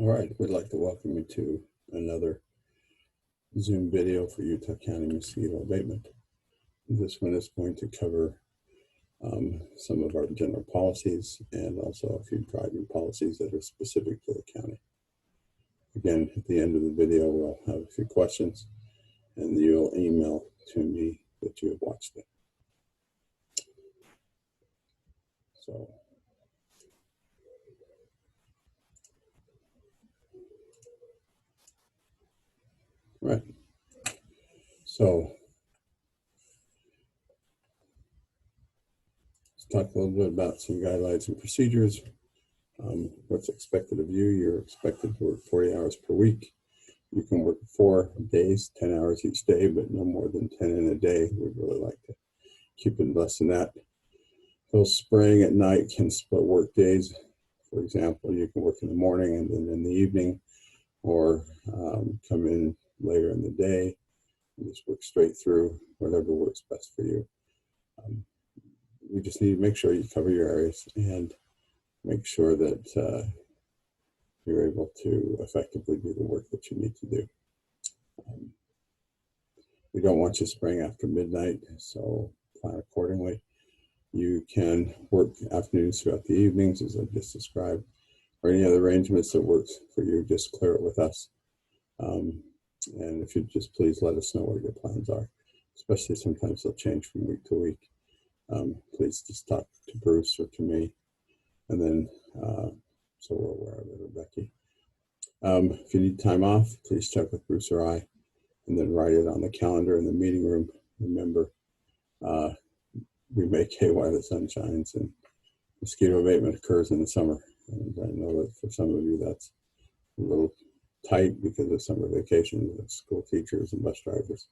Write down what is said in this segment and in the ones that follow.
All right, we'd like to welcome you to another Zoom video for Utah County mosquito abatement. This one is going to cover some of our general policies and also a few driving policies that are specific to the county. Again, at the end of the video, we'll have a few questions and you'll email to me that you have watched it. So, right. So, let's talk a little bit about some guidelines and procedures. What's expected of you. You're expected to work 40 hours per week. You can work 4 days, 10 hours each day, but no more than 10 in a day. We'd really like to keep it less than that. Those spraying at night can split work days. For example, you can work in the morning and then in the evening, or come in later in the day and just work straight through, whatever works best for you. We just need to make sure you cover your areas and make sure that you're able to effectively do the work that you need to do. We don't want you spraying after midnight, so plan accordingly. You can work afternoons throughout the evenings, as I just described, or any other arrangements that works for you, just clear it with us. And if you just please let us know what your plans are, especially sometimes they'll change from week to week. Please just talk to Bruce or to me, and then so we're aware of it, or Becky. If you need time off, please check with Bruce or I, and then write it on the calendar in the meeting room. Remember, we make hay while the sun shines, and mosquito abatement occurs in the summer. And I know that for some of you that's a little tight because of summer vacation with school teachers and bus drivers.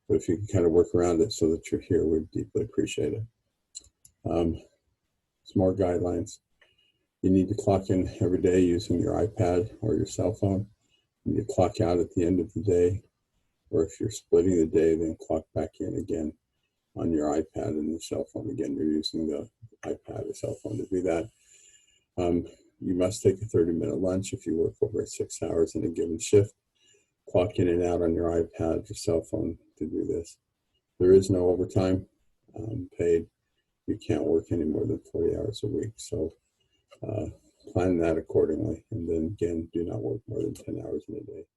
But if you can kind of work around it so that you're here, we'd deeply appreciate it. Some more guidelines. You need to clock in every day using your iPad or your cell phone. You need to clock out at the end of the day, or if you're splitting the day, then clock back in again on your iPad and the cell phone. Again, you're using the iPad or cell phone to do that. You must take a 30-minute lunch if you work over 6 hours in a given shift. Clock in and out on your iPad or cell phone to do this. There is no overtime paid. You can't work any more than 40 hours a week. So plan that accordingly. And then again, do not work more than 10 hours in a day.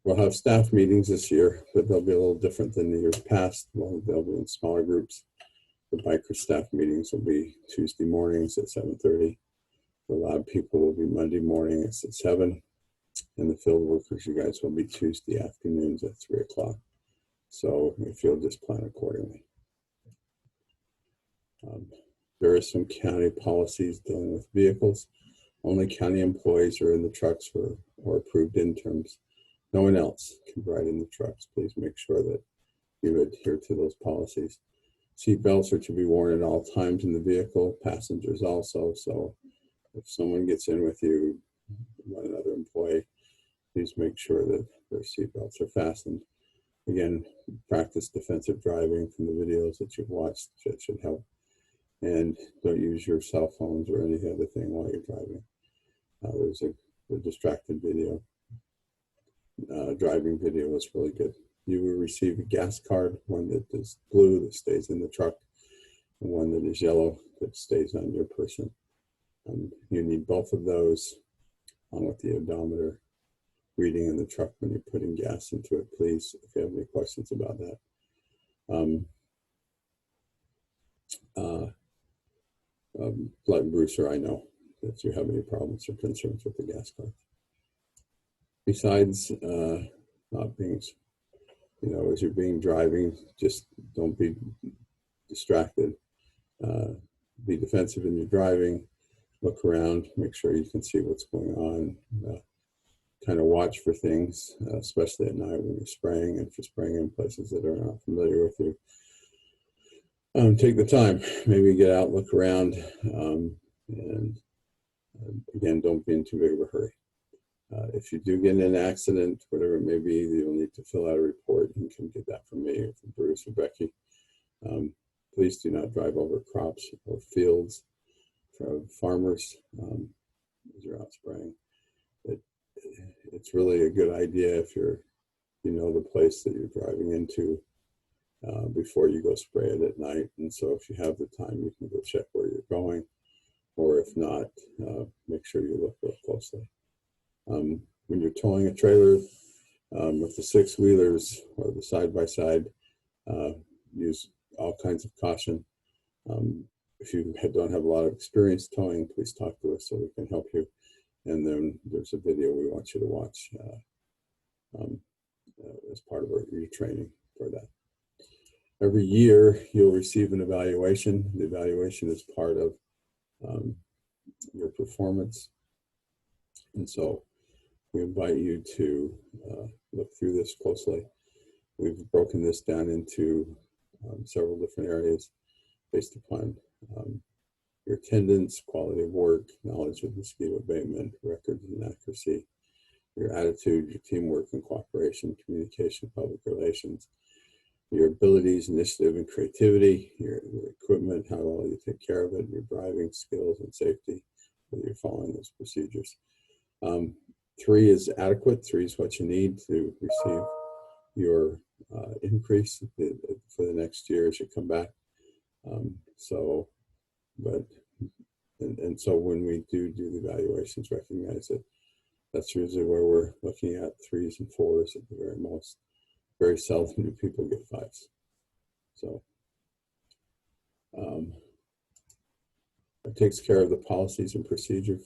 We'll have staff meetings this year, but they'll be a little different than the years past. They'll be in smaller groups. The biker staff meetings will be Tuesday mornings at 7:30. The lab people will be Monday mornings at 7. And the field workers, you guys, will be Tuesday afternoons at 3 o'clock. So if you'll just plan accordingly. There are some county policies dealing with vehicles. Only county employees are in the trucks or approved interns. No one else can ride in the trucks. Please make sure that you adhere to those policies. Seat belts are to be worn at all times in the vehicle, passengers also. So if someone gets in with you, another employee, please make sure that their seat belts are fastened. Again, practice defensive driving from the videos that you've watched. That should help. And don't use your cell phones or any other thing while you're driving. There's a distracted video. Driving video is really good. You will receive a gas card, one that is blue that stays in the truck, and one that is yellow that stays on your person. You need both of those along with the odometer reading in the truck when you're putting gas into it. Please, if you have any questions about that. Let Bruce or I know if you have any problems or concerns with the gas card. Besides not being, as you're driving, just don't be distracted. Be defensive in your driving. Look around, make sure you can see what's going on. Kind of watch for things, especially at night when you're spraying. If you're spraying in places that are not familiar with you, take the time. Maybe get out, look around, and again, don't be in too big of a hurry. If you do get in an accident, whatever it may be, you'll need to fill out a report. You can get that from me or from Bruce or Becky. Please do not drive over crops or fields from farmers as you're out spraying. it's really a good idea if you know the place that you're driving into before you go spray it at night. And so if you have the time, you can go check where you're going, or if not, make sure you look real closely. When you're towing a trailer with the 6-wheelers or the side-by-side, use all kinds of caution. If you don't have a lot of experience towing, please talk to us so we can help you. And then there's a video we want you to watch as part of your training for that. Every year, you'll receive an evaluation. The evaluation is part of your performance. And so we invite you to look through this closely. We've broken this down into several different areas based upon your attendance, quality of work, knowledge of mosquito abatement, records and accuracy, your attitude, your teamwork and cooperation, communication, public relations, your abilities, initiative, and creativity, your equipment, how well you take care of it, your driving skills and safety, whether you're following those procedures. 3 is adequate. 3 is what you need to receive your increase for the next year as you come back. So when we do the evaluations, recognize that that's usually where we're looking at 3s and 4s at the very most. Very seldom do people get 5s. So it takes care of the policies and procedure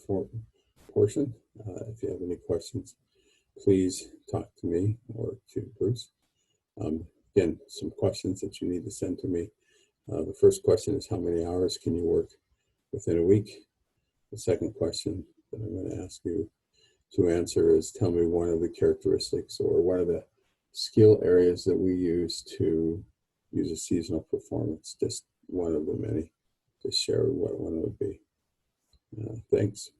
portion. If you have any questions, please talk to me or to Bruce. Again, some questions that you need to send to me. The first question is, how many hours can you work within a week? The second question that I'm going to ask you to answer is, tell me one of the characteristics or one of the skill areas that we use to use a seasonal performance. Just one of the many. Just share what one would be. Thanks.